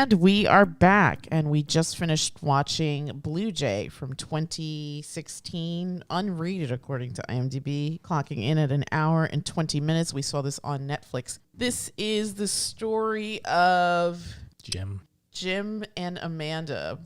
And we are back, and we just finished watching Blue Jay from 2016, unrated according to IMDb, clocking in at 1 hour and 20 minutes. We saw this on Netflix. This is the story of Jim and Amanda,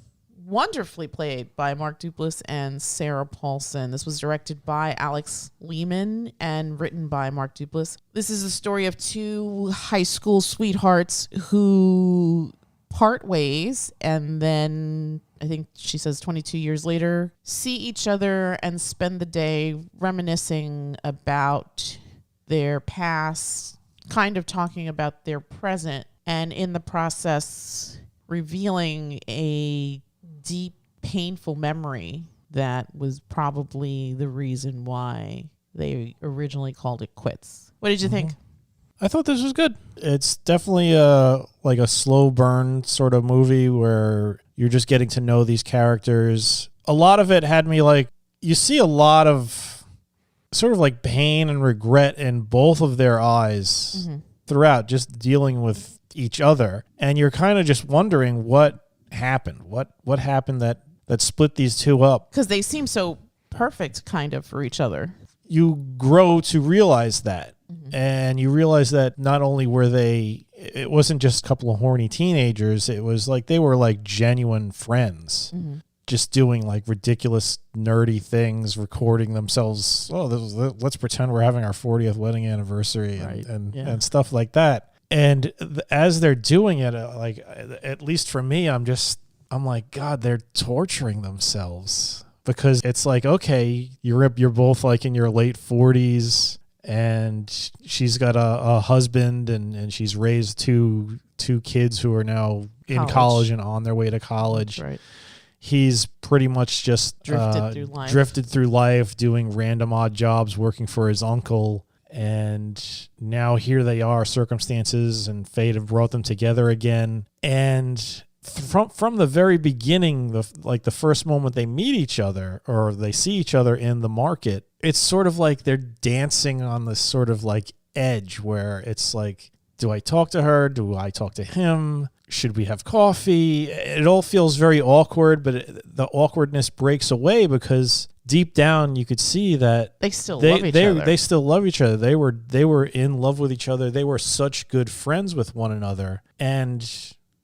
wonderfully played by Mark Duplass and Sarah Paulson. This was directed by Alex Lehmann and written by Mark Duplass. This is the story of two high school sweethearts who part ways, and then I think she says 22 years later, see each other and spend the day reminiscing about their past, kind of talking about their present, and in the process revealing a deep, painful memory that was probably the reason why they originally called it quits. What did you think? I thought this was good. It's definitely like a slow burn sort of movie where you're just getting to know these characters. A lot of it had me like, you see a lot of sort of like pain and regret in both of their eyes throughout, just dealing with each other. And you're kind of just wondering what happened. What happened that split these two up? Because they seem so perfect kind of for each other. You grow to realize that. And you realize that not only were it wasn't just a couple of horny teenagers, it was like they were like genuine friends, just doing like ridiculous, nerdy things, recording themselves. Oh, let's pretend we're having our 40th wedding anniversary and stuff like that. And as they're doing it, like at least for me, I'm like, God, they're torturing themselves, because it's like, okay, you're both like in your late 40s. And she's got a husband, and she's raised two kids who are now in college and on their way to college. Right. He's pretty much just drifted through life, doing random odd jobs, working for his uncle. And now here they are, circumstances and fate have brought them together again. And from the very beginning, the first moment they meet each other or they see each other in the market, it's sort of like they're dancing on this sort of like edge where it's like, do I talk to her? Do I talk to him? Should we have coffee? It all feels very awkward, but the awkwardness breaks away because deep down you could see that they still love each other. They still love each other. They were in love with each other. They were such good friends with one another. And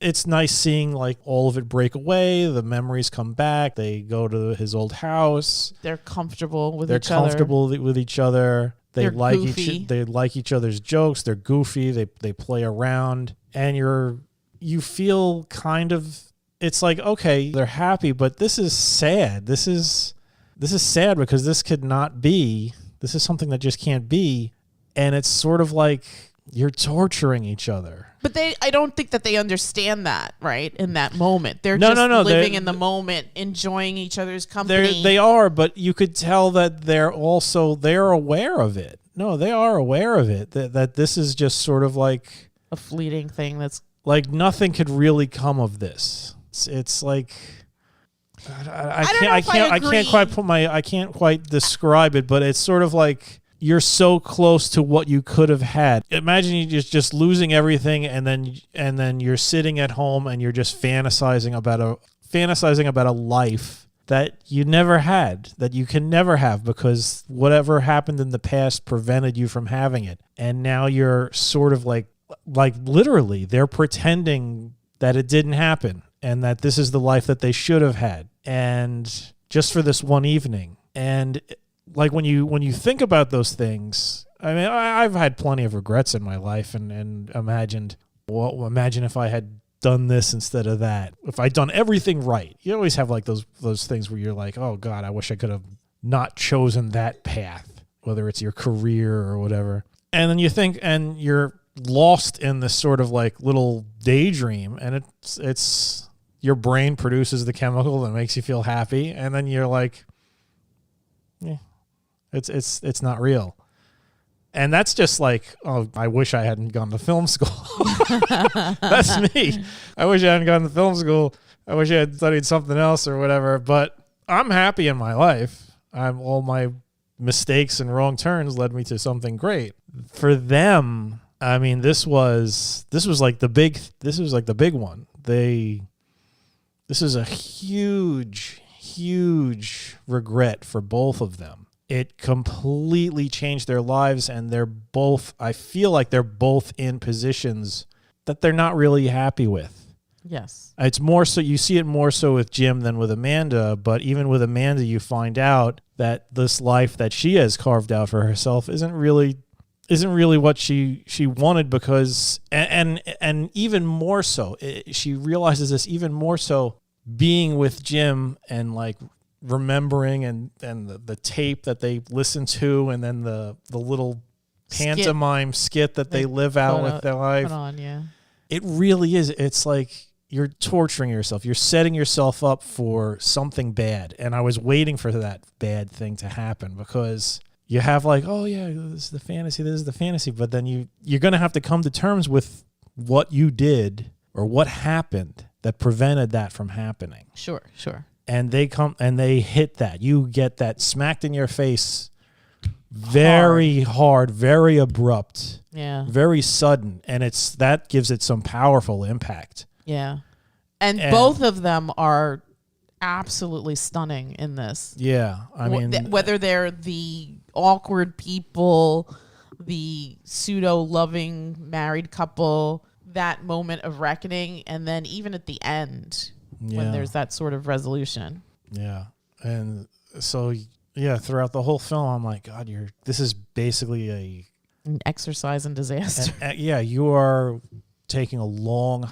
it's nice seeing like all of it break away. The memories come back. They go to his old house. They're comfortable with each other. They're comfortable with each other. They're goofy. They like each other's jokes. They're goofy. They play around, and you feel kind of, it's like, okay, they're happy, but this is sad. This is sad because this could not be. This is something that just can't be, and it's sort of like you're torturing each other. But I don't think that they understand that, right? In that moment. They're living in the moment, enjoying each other's company. They are, but you could tell that they're aware of it. No, they are aware of it. That this is just sort of like a fleeting thing that's like nothing could really come of this. It's like I can't quite describe it, but it's sort of like you're so close to what you could have had. Imagine you just losing everything, and then you're sitting at home and you're just fantasizing about a life that you never had, that you can never have because whatever happened in the past prevented you from having it. And now you're sort of like literally they're pretending that it didn't happen and that this is the life that they should have had, and just for this one evening. And like when you think about those things, I mean, I've had plenty of regrets in my life and imagined, well, imagine if I had done this instead of that. If I'd done everything right. You always have like those things where you're like, oh God, I wish I could have not chosen that path, whether it's your career or whatever. And then you think, and you're lost in this sort of like little daydream, and it's your brain produces the chemical that makes you feel happy, and then you're like, yeah. It's not real. And that's just like, oh, I wish I hadn't gone to film school. That's me. I wish I hadn't gone to film school. I wish I had studied something else or whatever. But I'm happy in my life. All my mistakes and wrong turns led me to something great. For them, I mean, this was like the big one. this is a huge regret for both of them. It completely changed their lives, and I feel like they're both in positions that they're not really happy with. Yes. It's more so, you see it more so with Jim than with Amanda, but even with Amanda, you find out that this life that she has carved out for herself isn't really what she wanted, because and even more so, she realizes this even more so being with Jim and like remembering and the tape that they listen to, and then the little pantomime skit that they live out with their life. Put on, yeah. It really is. It's like you're torturing yourself. You're setting yourself up for something bad. And I was waiting for that bad thing to happen, because you have like, oh yeah, this is the fantasy. But then you're going to have to come to terms with what you did or what happened that prevented that from happening. Sure. And they hit that. You get that smacked in your face, very hard, very abrupt, very sudden, and that gives it some powerful impact. Yeah, and both of them are absolutely stunning in this. Yeah, I mean, whether they're the awkward people, the pseudo-loving married couple, that moment of reckoning, and then even at the end when there's that sort of resolution. Yeah, and so throughout the whole film, I'm like, God, this is basically an exercise in disaster. You are taking a long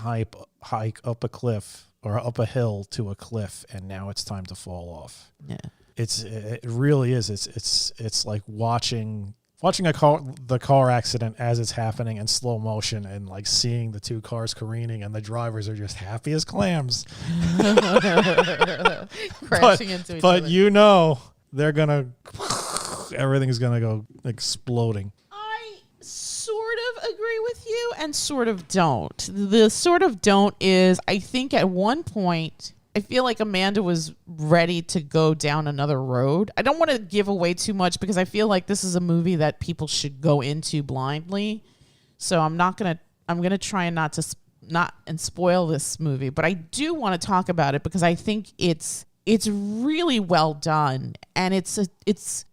hike up a cliff or up a hill to a cliff, and now it's time to fall off. Yeah, it really is. It's like watching the car accident as it's happening in slow motion, and like seeing the two cars careening, and the drivers are just happy as clams, crashing into each other. But they're gonna, everything's gonna go exploding. I sort of agree with you and sort of don't. The sort of don't is, I think at one point, I feel like Amanda was ready to go down another road. I don't want to give away too much, because I feel like this is a movie that people should go into blindly. So I'm going to try and not spoil this movie, but I do want to talk about it because I think it's really well done, and it's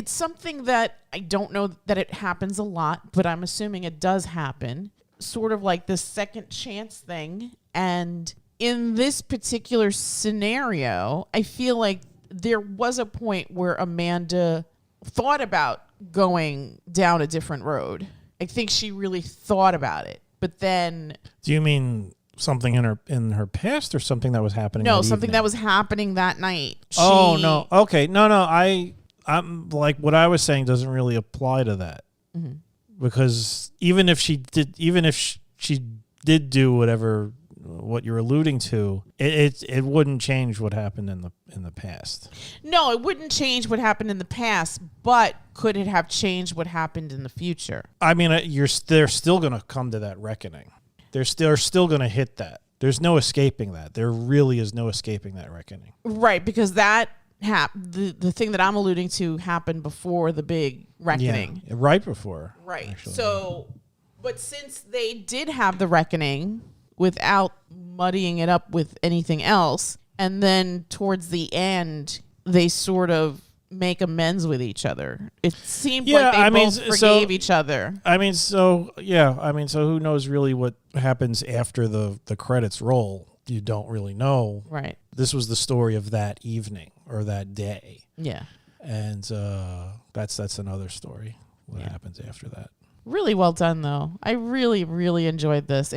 something that I don't know that it happens a lot, but I'm assuming it does happen. Sort of like this second chance thing. And in this particular scenario, I feel like there was a point where Amanda thought about going down a different road. I think she really thought about it. But then... Do you mean something in her past, or something that was happening? No, something that was happening that night. No. Okay. No. I'm like, what I was saying doesn't really apply to that. Mm-hmm. Because even if she did do what you're alluding to, it wouldn't change what happened in the past. No, it wouldn't change what happened in the past, but could it have changed what happened in the future? I mean, they're still going to come to that reckoning. They're still going to hit that. There's no escaping that. There really is no escaping that reckoning. Right, because that the thing that I'm alluding to happened before the big reckoning. Yeah, right before. Right. Actually. So, but since they did have the reckoning without muddying it up with anything else, and then towards the end, they sort of make amends with each other. It seemed like they both forgave each other. So who knows really what happens after the credits roll? You don't really know. Right. This was the story of that evening or that day. Yeah. And that's another story. What happens after that? Really well done, though. I really, really enjoyed this.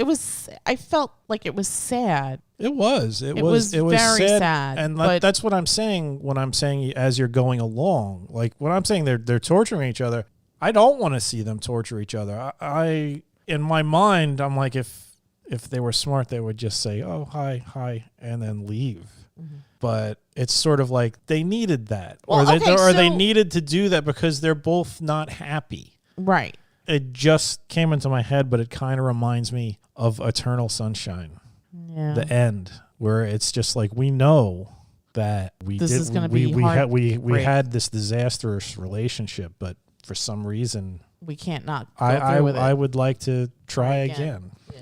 I felt like it was sad. It was. It was very sad. And that's what I'm saying when I'm saying as you're going along. Like when I'm saying they're torturing each other, I don't want to see them torture each other. I in my mind, I'm like, if they were smart, they would just say, oh, hi, and then leave. Mm-hmm. But it's sort of like they needed that. Well, they needed to do that because they're both not happy. Right. It just came into my head, but it kind of reminds me of Eternal Sunshine. Yeah. The end, where it's just like, we know that we had this disastrous relationship, but for some reason we can't not go through with it. I would like to try again. Yeah.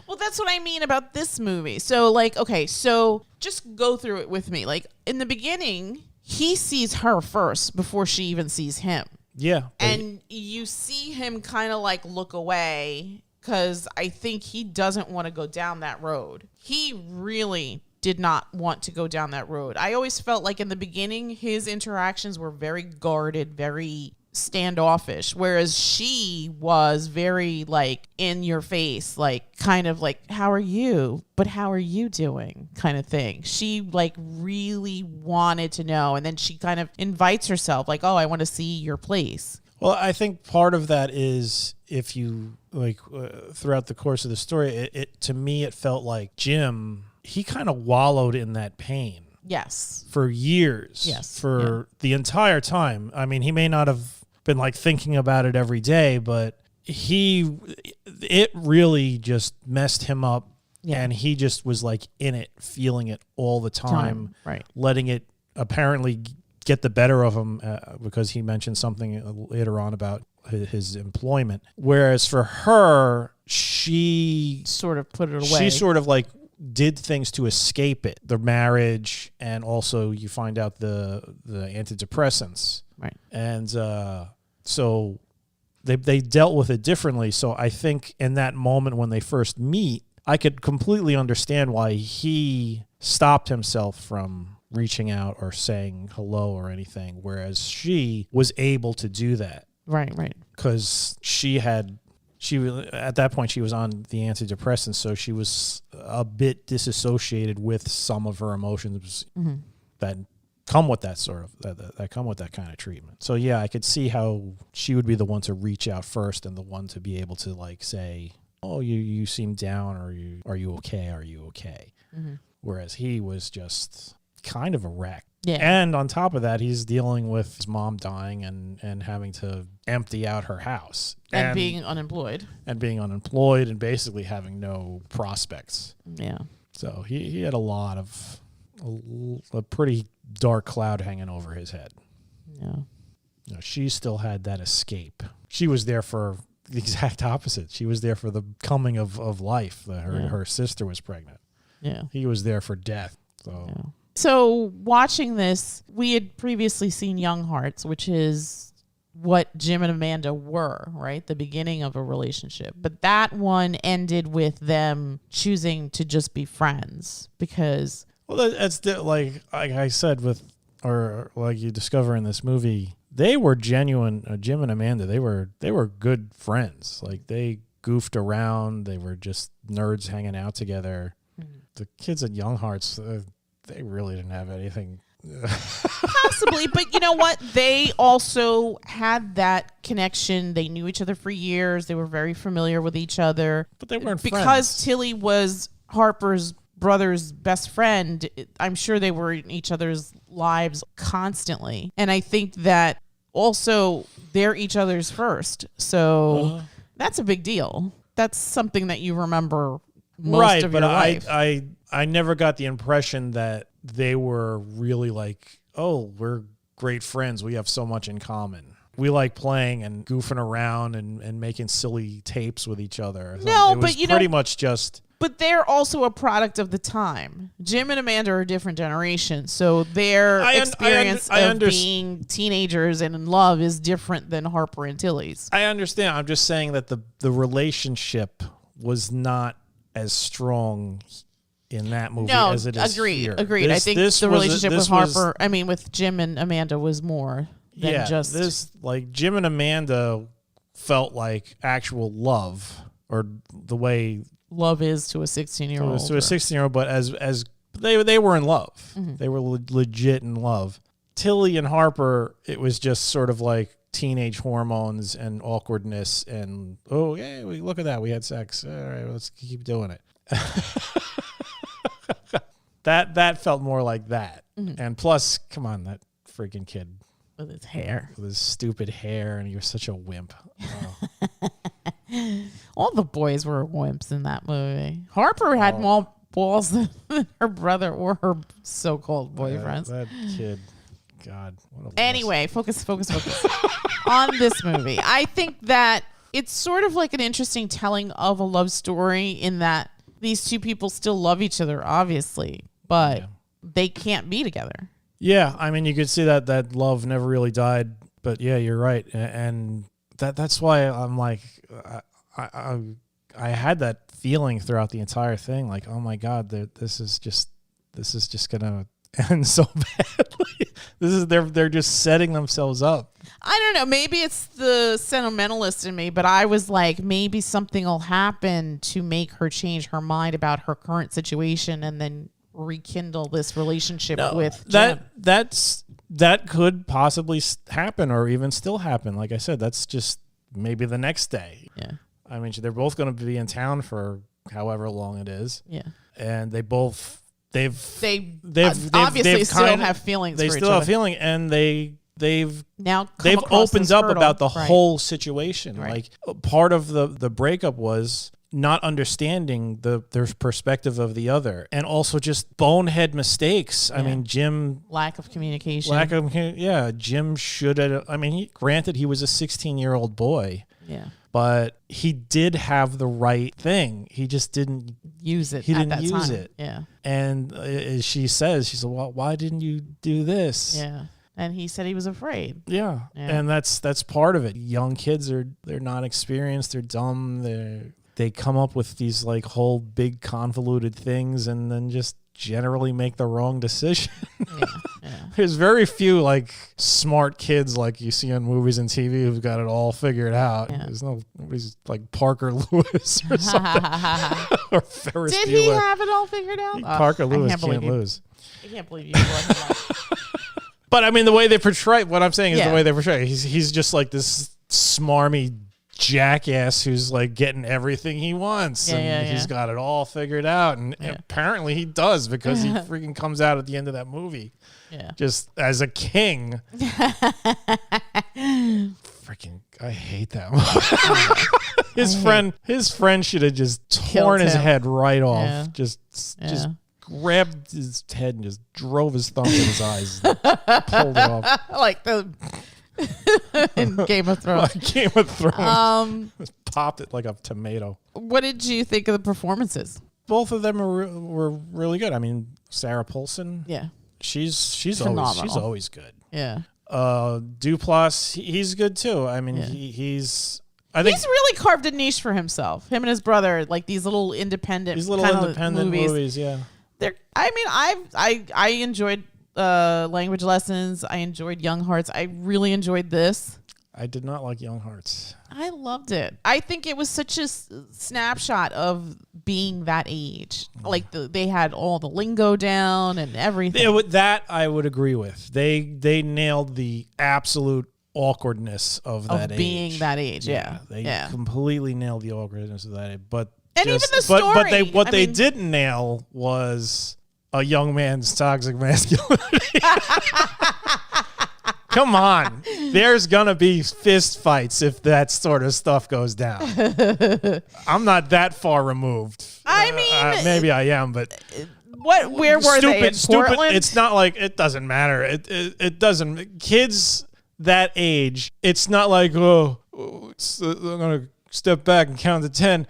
Well, that's what I mean about this movie. So, like, okay, so just go through it with me. Like, in the beginning, he sees her first before she even sees him. Yeah. And you see him kind of like look away because I think he doesn't want to go down that road. He really did not want to go down that road. I always felt like in the beginning, his interactions were very guarded, very standoffish, whereas she was very like in your face, like kind of like, how are you? But how are you doing? Kind of thing. She like really wanted to know. And then she kind of invites herself like, oh, I want to see your place. Well, I think part of that is if you like throughout the course of the story, it to me, it felt like Jim, he kind of wallowed in that pain. Yes. For years. Yes. For the entire time. I mean, he may not have been like thinking about it every day, but it really just messed him up. Yeah. And he just was like in it, feeling it all the time. Right. Letting it apparently get the better of him because he mentioned something later on about his employment. Whereas for her, she sort of put it away. She sort of like did things to escape it, the marriage, and also you find out the antidepressants. Right. And so they dealt with it differently. So I think in that moment when they first meet, I could completely understand why he stopped himself from reaching out or saying hello or anything, whereas she was able to do that. Right. Because at that point she was on the antidepressants, so she was a bit disassociated with some of her emotions that come with that sort of that come with that kind of treatment. So yeah, I could see how she would be the one to reach out first and the one to be able to like say, "Oh, you seem down," or "Are you okay? Are you okay?" Mm-hmm. Whereas he was just kind of a wreck. Yeah. And on top of that, he's dealing with his mom dying and having to empty out her house. And being unemployed. And being unemployed and basically having no prospects. Yeah. So he had a pretty dark cloud hanging over his head. Yeah. You know, she still had that escape. She was there for the exact opposite. She was there for the coming of life. Her sister was pregnant. Yeah. He was there for death. So... Yeah. So watching this, we had previously seen Young Hearts, which is what Jim and Amanda were, right? The beginning of a relationship. But that one ended with them choosing to just be friends because... Well, that's like I said or like you discover in this movie, they were genuine, Jim and Amanda, they were good friends. Like they goofed around. They were just nerds hanging out together. Mm-hmm. The kids at Young Hearts... they really didn't have anything. Possibly, but you know what? They also had that connection. They knew each other for years. They were very familiar with each other. But they weren't because friends. Tilly was Harper's brother's best friend. I'm sure they were in each other's lives constantly. And I think that also they're each other's first. So that's a big deal. That's something that you remember most of your life. I never got the impression that they were really like, oh, we're great friends. We have so much in common. We like playing and goofing around and making silly tapes with each other. No, it was but you pretty know, much just... But they're also a product of the time. Jim and Amanda are a different generation, so their experience of being teenagers and in love is different than Harper and Tilly's. I understand. I'm just saying that the relationship was not as strong in that movie as it is here. Agreed. I think the relationship with Jim and Amanda was more than just... this, like, Jim and Amanda felt like actual love, or the way... love is to a 16-year-old. To a 16-year-old, but as they were in love. Mm-hmm. They were legit in love. Tilly and Harper, it was just sort of like teenage hormones and awkwardness and, oh, yeah, look at that. We had sex. All right, let's keep doing it. That felt more like that. Mm-hmm. And plus, come on, that freaking kid. With his hair. With his stupid hair, and he was such a wimp. Oh. All the boys were wimps in that movie. Harper had more balls than her brother or her so-called boyfriends. That kid. God. Anyway, focus on this movie. I think that It's sort of like an interesting telling of a love story in that these two people still love each other, obviously, but they can't be together. Yeah, I mean, you could see that love never really died, but yeah, you're right, and that's why I'm like, I had that feeling throughout the entire thing, like, oh my God, this is just gonna end so badly. They're just setting themselves up. I don't know. Maybe it's the sentimentalist in me, but I was like, maybe something will happen to make her change her mind about her current situation and then rekindle this relationship with Jim. That could possibly happen or even still happen. Like I said, that's just maybe the next day. Yeah. I mean, they're both going to be in town for however long it is. Yeah. And they've obviously still have feelings. They for still each have other. feeling, and they've opened up about the whole situation. Right. Like part of the breakup was not understanding their perspective of the other, and also just bonehead mistakes. I mean, Jim lack of communication. Jim should have. I mean, granted, he was a 16-year-old boy. Yeah. But he did have the right thing. He just didn't use it. He at didn't that use time. it. Yeah. And she said, well, why didn't you do this? Yeah. And he said he was afraid. Yeah. And that's part of it. Young kids they're not experienced. They're dumb. They come up with these like whole big convoluted things and then just generally make the wrong decision. There's very few like smart kids like you see on movies and TV who've got it all figured out. There's nobody's like Parker Lewis or something. Or Ferris Bueller. Did he have it all figured out? Parker Lewis can't lose. I can't believe you let him out. But I mean, the way they portray, what I'm saying is the way they portray. He's just like this smarmy jackass who's like getting everything he wants, and he's got it all figured out, and apparently he does, because he freaking comes out at the end of that movie just as a king. Freaking, I hate that movie. His friend should have just torn his head right off. Just grabbed his head and just drove his thumb in his eyes and pulled it off. Like the in Game of Thrones. Game of Thrones. Popped it like a tomato. What did you think of the performances? Both of them were really good. I mean, Sarah Paulson. Yeah. She's always good. Yeah. Duplass, he's good too. I mean, he's really carved a niche for himself. Him and his brother, like these little independent movies. Yeah. I enjoyed Language Lessons. I enjoyed Young Hearts. I really enjoyed this. I did not like Young Hearts. I loved it. I think it was such a snapshot of being that age. Like they had all the lingo down and everything. That I would agree with. They nailed the absolute awkwardness of that age. Being that age, They completely nailed the awkwardness of that age. Even the story. But they didn't nail was a young man's toxic masculinity. Come on. There's going to be fist fights if that sort of stuff goes down. I'm not that far removed. I mean... maybe I am, but... Where were they? In Portland? It's not like... It doesn't matter. It doesn't... Kids that age, it's not like, I'm going to step back and count to 10.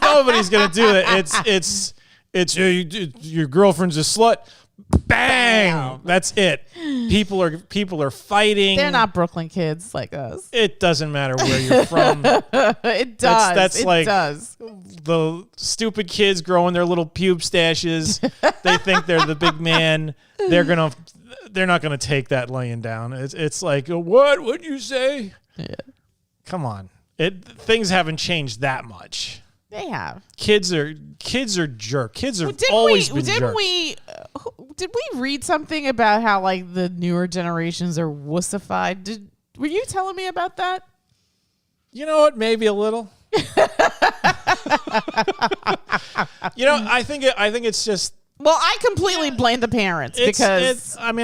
Nobody's going to do that. It's your girlfriend's a slut. Bang! That's it. People are fighting. They're not Brooklyn kids like us. It doesn't matter where you're from. It does. It does. The stupid kids growing their little pube stashes. They think they're the big man. They're not gonna take that laying down. It's like, what? What'd you say? Yeah. Come on. Things haven't changed that much. They have. Kids are jerk. Kids have always been jerks. Did we read something about how like the newer generations are wussified? Were you telling me about that? You know what? Maybe a little. I think it's just. Well, I completely blame the parents because stop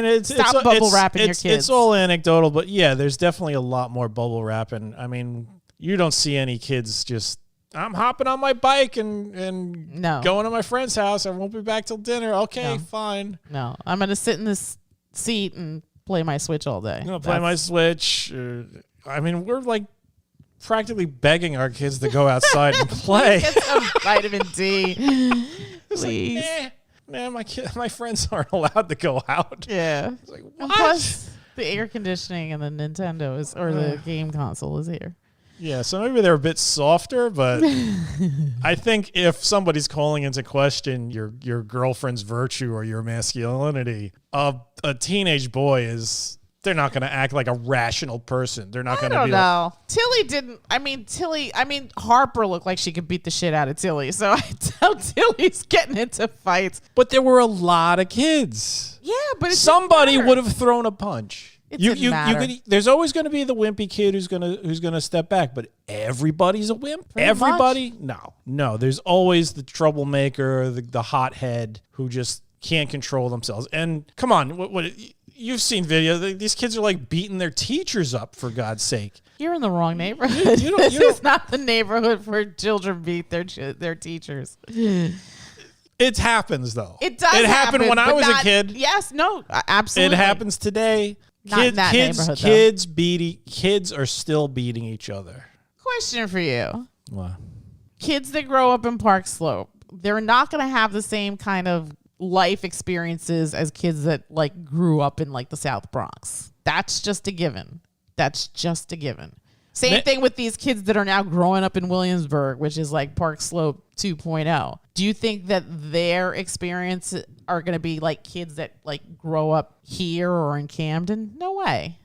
bubble wrapping your kids. It's all anecdotal, but yeah, there's definitely a lot more bubble wrapping. I mean, you don't see any kids just. I'm hopping on my bike and going to my friend's house. I won't be back till dinner. Okay, fine. No, I'm going to sit in this seat and play my Switch all day. I'm going to play my Switch. I mean, we're like practically begging our kids to go outside and play. Get some vitamin D. Please. Like, my friends aren't allowed to go out. Yeah. It's like, And what? plus, the air conditioning and the Nintendo or the game console is here. Yeah, so maybe they're a bit softer, but I think if somebody's calling into question your girlfriend's virtue or your masculinity, a teenage boy they're not going to act like a rational person. They're not going to be I don't know. Tilly didn't. I mean, Harper looked like she could beat the shit out of Tilly. So I tell Tilly's getting into fights. But there were a lot of kids. Yeah, but somebody would have thrown a punch. There's always going to be the wimpy kid who's gonna step back, but everybody's a wimp. Everybody, no. There's always the troublemaker, the hothead who just can't control themselves. And come on, what you've seen videos? These kids are like beating their teachers up, for God's sake. You're in the wrong neighborhood. This is not the neighborhood for children beat their teachers. It happens though. It does. It happened when I was a kid. Yes, no, absolutely. It happens today. Not in that neighborhood, though. Kids are still beating each other. Question for you. What? Kids that grow up in Park Slope, they're not going to have the same kind of life experiences as kids that like grew up in like the South Bronx. That's just a given. Same thing with these kids that are now growing up in Williamsburg, which is like Park Slope 2.0. Do you think that their experience are going to be like kids that like grow up here or in Camden? No way.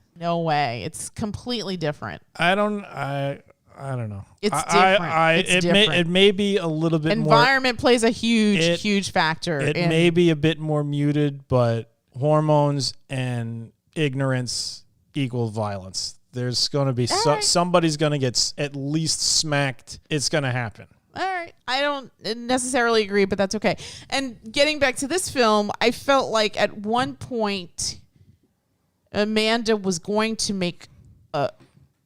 It's completely different. I don't know. It's different. It may be a little bit Environment plays a huge factor. It may be a bit more muted, but hormones and ignorance equal violence. There's going to be somebody's going to get at least smacked. It's going to happen. All right. I don't necessarily agree, but that's okay. And getting back to this film, I felt like at one point Amanda was going to make a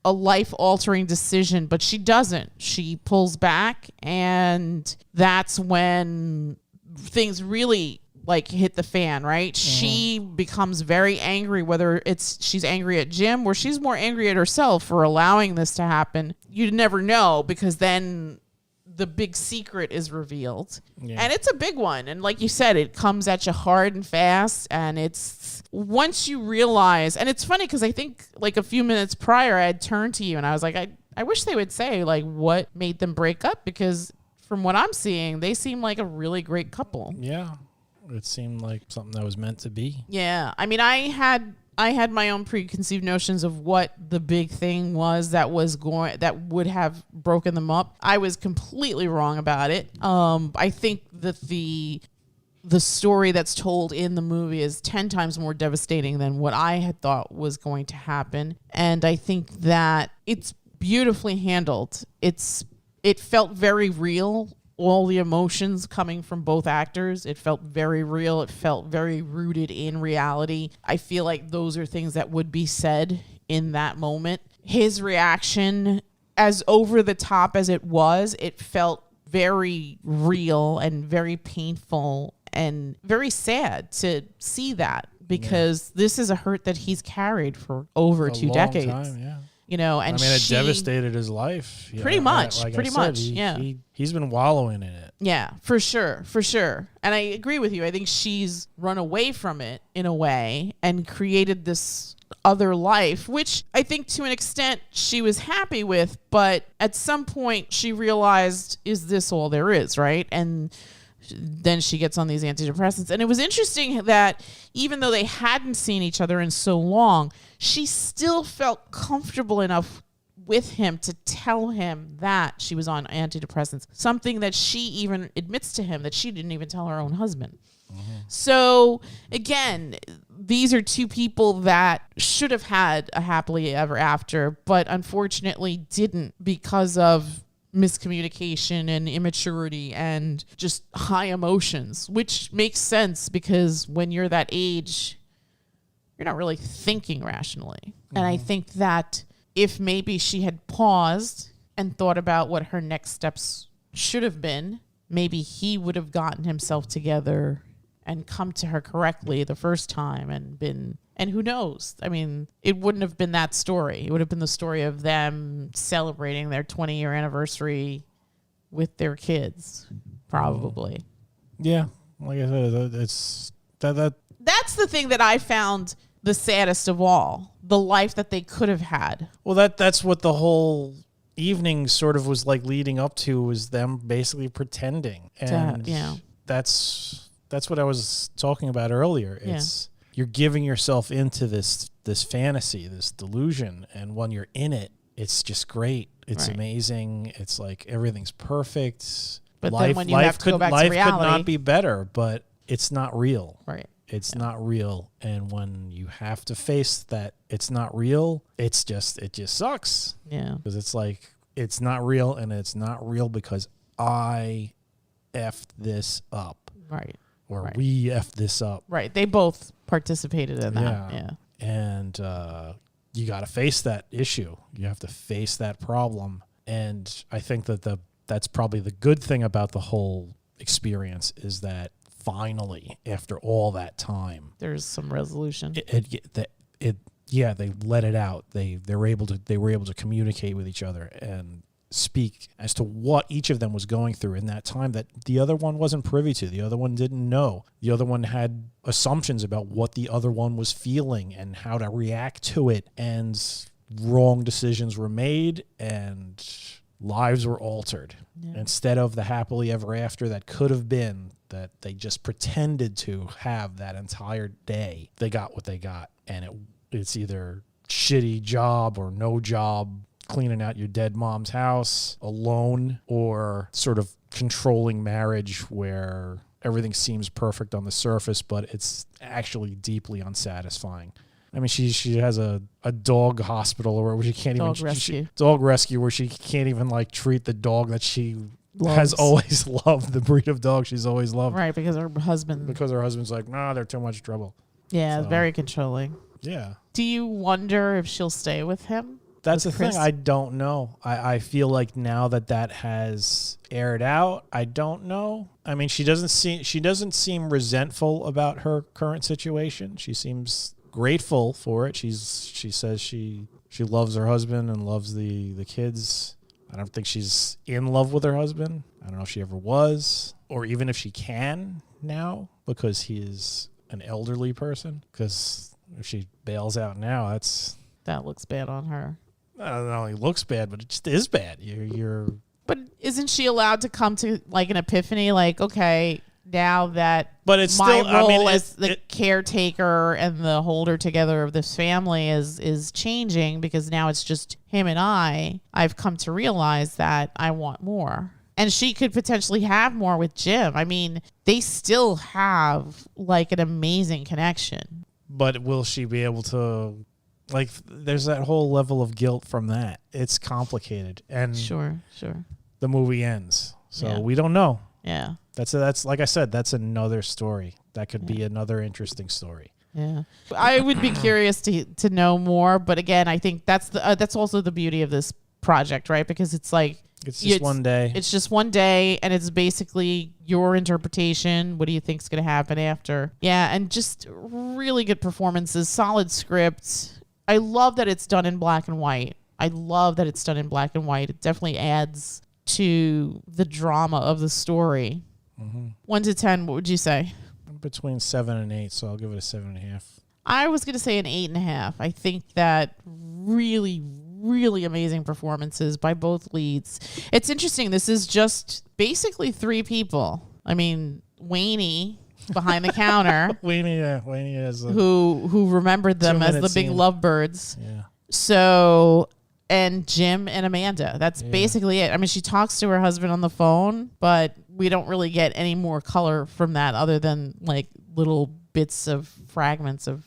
life-altering decision, but she doesn't. She pulls back, and that's when things really like hit the fan, right? She becomes very angry, whether she's angry at Jim or she's more angry at herself for allowing this to happen. You'd never know, because then the big secret is revealed. Yeah. And it's a big one. And like you said, it comes at you hard and fast. And it's once you realize, and it's funny because I think like a few minutes prior, I had turned to you and I was like, I wish they would say like what made them break up, because from what I'm seeing, they seem like a really great couple. Yeah. It seemed like something that was meant to be. Yeah. I mean, I had my own preconceived notions of what the big thing was that would have broken them up. I was completely wrong about it. I think that the story that's told in the movie is 10 times more devastating than what I had thought was going to happen. And I think that it's beautifully handled. It felt very real. All the emotions coming from both actors. It felt very real. It felt very rooted in reality. I feel like those are things that would be said in that moment. His reaction, as over the top as it was, it felt very real and very painful and very sad to see that, because this is a hurt that he's carried for over 2 decades. Time, yeah. You know, and it devastated his life. Pretty much. He's been wallowing in it. Yeah, for sure. And I agree with you. I think she's run away from it in a way and created this other life, which I think to an extent she was happy with, but at some point she realized, is this all there is, right? And then she gets on these antidepressants. And it was interesting that even though they hadn't seen each other in so long, she still felt comfortable enough with him to tell him that she was on antidepressants, something that she even admits to him that she didn't even tell her own husband. So again, these are two people that should have had a happily ever after, but unfortunately didn't, because of miscommunication and immaturity and just high emotions, which makes sense because when you're that age, you're not really thinking rationally. And I think that if maybe she had paused and thought about what her next steps should have been, maybe he would have gotten himself together and come to her correctly the first time and who knows? I mean, it wouldn't have been that story. It would have been the story of them celebrating their 20-year anniversary with their kids, probably. Yeah. Like I said, it's that's the thing that I found the saddest of all, the life that they could have had. Well, that's what the whole evening sort of was like leading up to, was them basically pretending. And that's what I was talking about earlier. It's you're giving yourself into this fantasy, this delusion, and when you're in it, it's just great. It's amazing. It's like everything's perfect. But then when you have to go back to reality, life could not be better, but it's not real. Right. It's not real. And when you have to face that it's not real, it just sucks. Yeah. Because it's like, it's not real, and it's not real because I effed this up. Right. Or we effed this up. Right. They both participated in that. Yeah. And you got to face that issue. You have to face that problem. And I think that that's probably the good thing about the whole experience, is that finally, after all that time, there's some resolution. They let it out. They were able to communicate with each other and speak as to what each of them was going through in that time that the other one wasn't privy to. The other one didn't know. The other one had assumptions about what the other one was feeling and how to react to it, and wrong decisions were made and lives were altered. Instead of the happily ever after that could have been, that they just pretended to have that entire day, they got what they got. And it's either shitty job or no job, cleaning out your dead mom's house alone, or sort of controlling marriage where everything seems perfect on the surface, but it's actually deeply unsatisfying. I mean, she has a dog hospital where she can't dog rescue. Dog rescue, where she can't even like treat the dog that she has always loved, the breed of dog she's always loved. Right, because her husband's like, nah, they're too much trouble. Yeah, very controlling. Yeah. Do you wonder if she'll stay with him? That's the thing. I don't know. I feel like now that has aired out, I don't know. I mean, she doesn't seem resentful about her current situation. She seems grateful for it. She says she loves her husband and loves the kids. I don't think she's in love with her husband. I don't know if she ever was, or even if she can now, because he is an elderly person. Because if she bails out now, that looks bad on her. Not only looks bad, but it just is bad. But isn't she allowed to come to like an epiphany? Like, okay, now that role as the caretaker and the holder together of this family is changing, because now it's just him and I've come to realize that I want more. And she could potentially have more with Jim. I mean, they still have like an amazing connection. But will she be able to, like, there's that whole level of guilt from that. It's complicated. And sure. The movie ends. So we don't know. Yeah. That's like I said, that's another story. That could be another interesting story. Yeah. I would be curious to know more, but again, I think that's also the beauty of this project, right? Because it's like it's just one day. It's just one day, and it's basically your interpretation. What do you think's going to happen after? Yeah, and just really good performances, solid script. I love that it's done in black and white. It definitely adds to the drama of the story. 1 to 10, what would you say? I'm between 7 and 8, so I'll give it a 7.5. I was going to say an 8.5. I think that really, really amazing performances by both leads. It's interesting. This is just basically 3 people. I mean, Wayne behind the counter. Wayne is who remembered them as the big lovebirds. Yeah. So, and Jim and Amanda. That's basically it. I mean, she talks to her husband on the phone, but we don't really get any more color from that other than like little bits of fragments of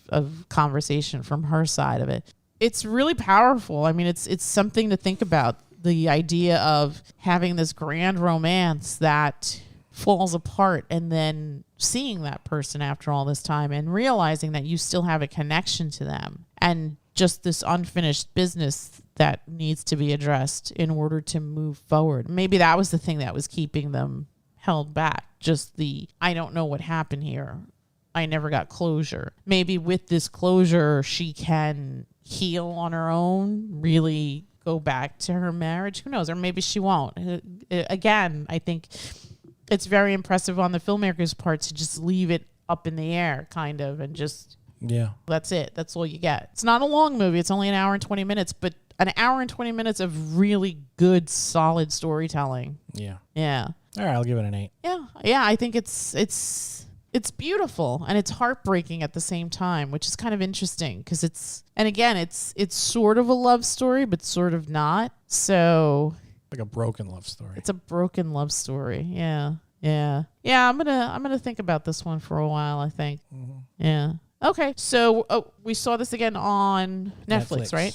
conversation from her side of it. It's really powerful. I mean, it's something to think about. The idea of having this grand romance that falls apart, and then seeing that person after all this time and realizing that you still have a connection to them, and just this unfinished business that needs to be addressed in order to move forward. Maybe that was the thing that was keeping them held back. Just I don't know what happened here. I never got closure. Maybe with this closure, she can heal on her own, really go back to her marriage. Who knows? Or maybe she won't. Again, I think it's very impressive on the filmmaker's part to just leave it up in the air, kind of, and just, that's it. That's all you get. It's not a long movie. It's only an hour and 20 minutes, but an hour and 20 minutes of really good, solid storytelling. Yeah. Yeah. All right, I'll give it an 8. Yeah. Yeah, I think it's beautiful and it's heartbreaking at the same time, which is kind of interesting because it's sort of a love story, but sort of not. So like a broken love story. It's a broken love story. Yeah. Yeah. Yeah. I'm gonna think about this one for a while, I think. Mm-hmm. Yeah. Okay. So we saw this again on Netflix, right?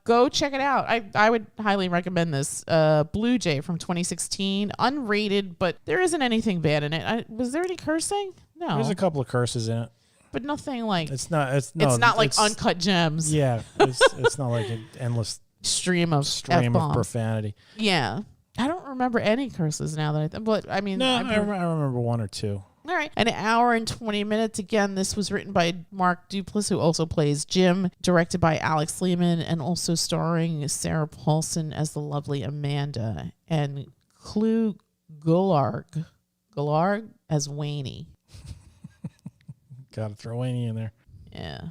Go check it out. I would highly recommend this. Blue Jay from 2016, unrated, but there isn't anything bad in it. Was there any cursing? No. There's a couple of curses in it, but nothing like it's not like Uncut Gems. Yeah, it's not like an endless stream of profanity. Yeah, I don't remember any curses now that but I mean, I remember one or two. All right. An hour and 20 minutes. Again, this was written by Mark Duplass, who also plays Jim, directed by Alex Lehmann, and also starring Sarah Paulson as the lovely Amanda, and Clu Gullarg as Wayne. Gotta throw Wayne in there. Yeah.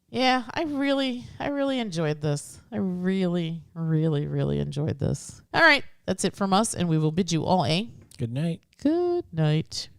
Yeah, I really enjoyed this. I really, really, really enjoyed this. All right. That's it from us, and we will bid you all a good night. Good night.